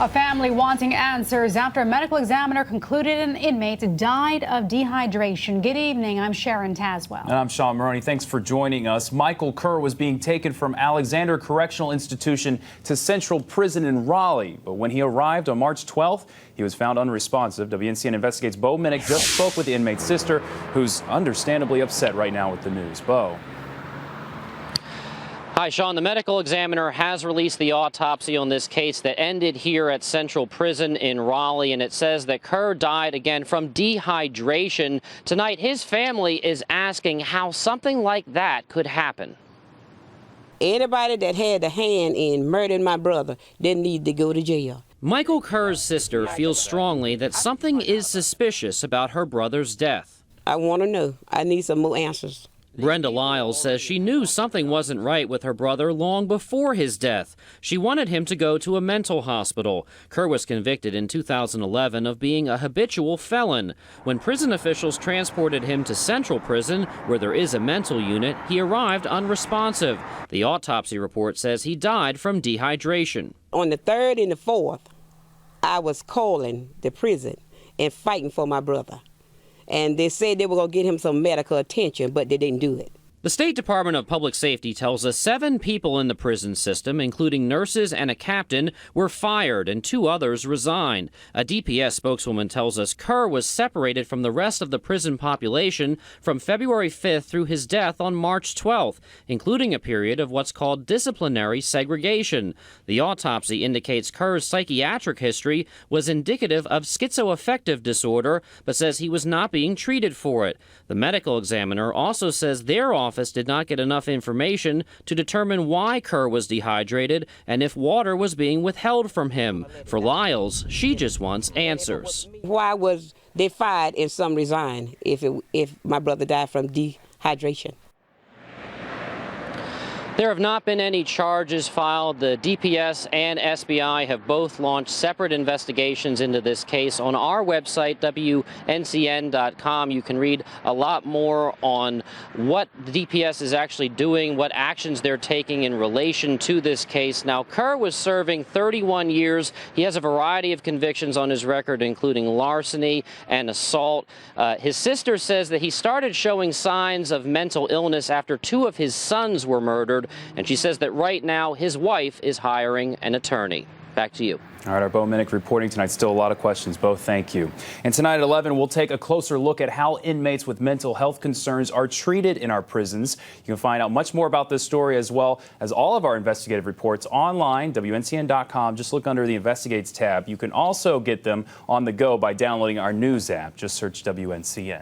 A family wanting answers after a medical examiner concluded an inmate died of dehydration. Good evening. I'm Sharon Taswell. And I'm Sean Maroney. Thanks for joining us. Michael Kerr was being taken from Alexander Correctional Institution to Central Prison in Raleigh. But when he arrived on March 12th, he was found unresponsive. WNCN Investigates Bo Minnick just spoke with the inmate's sister, who's understandably upset right now with the news. Bo. Hi, Sean. The medical examiner has released the autopsy on this case that ended here at Central Prison in Raleigh, and it says that Kerr died again from dehydration. Tonight, his family is asking how something like that could happen. Anybody that had a hand in murdering my brother didn't need to go to jail. Michael Kerr's sister feels strongly that something is suspicious about her brother's death. I want to know. I need some more answers. Brenda Lyles says she knew something wasn't right with her brother long before his death. She wanted him to go to a mental hospital. Kerr was convicted in 2011 of being a habitual felon. When prison officials transported him to Central Prison, where there is a mental unit, he arrived unresponsive. The autopsy report says he died from dehydration. On the 3rd and the 4th, I was calling the prison and fighting for my brother. And they said they were going to get him some medical attention, but they didn't do it. The State Department of Public Safety tells us 7 people in the prison system, including nurses and a captain, were fired and 2 others resigned. A DPS spokeswoman tells us Kerr was separated from the rest of the prison population from February 5th through his death on March 12th, including a period of what's called disciplinary segregation. The autopsy indicates Kerr's psychiatric history was indicative of schizoaffective disorder, but says he was not being treated for it. The medical examiner also says their office did not get enough information to determine why Kerr was dehydrated and if water was being withheld from him. For Lyles, she just wants answers. Why was they fired and some resigned if my brother died from dehydration? There have not been any charges filed. The DPS and SBI have both launched separate investigations into this case. On our website, WNCN.com, you can read a lot more on what the DPS is actually doing, what actions they're taking in relation to this case. Now, Kerr was serving 31 years. He has a variety of convictions on his record, including larceny and assault. His sister says that he started showing signs of mental illness after 2 of his sons were murdered. And she says that right now his wife is hiring an attorney. Back to you. All right, our Bo Minnick reporting tonight. Still a lot of questions. Bo, thank you. And tonight at 11, we'll take a closer look at how inmates with mental health concerns are treated in our prisons. You can find out much more about this story as well as all of our investigative reports online, WNCN.com. Just look under the Investigates tab. You can also get them on the go by downloading our news app. Just search WNCN.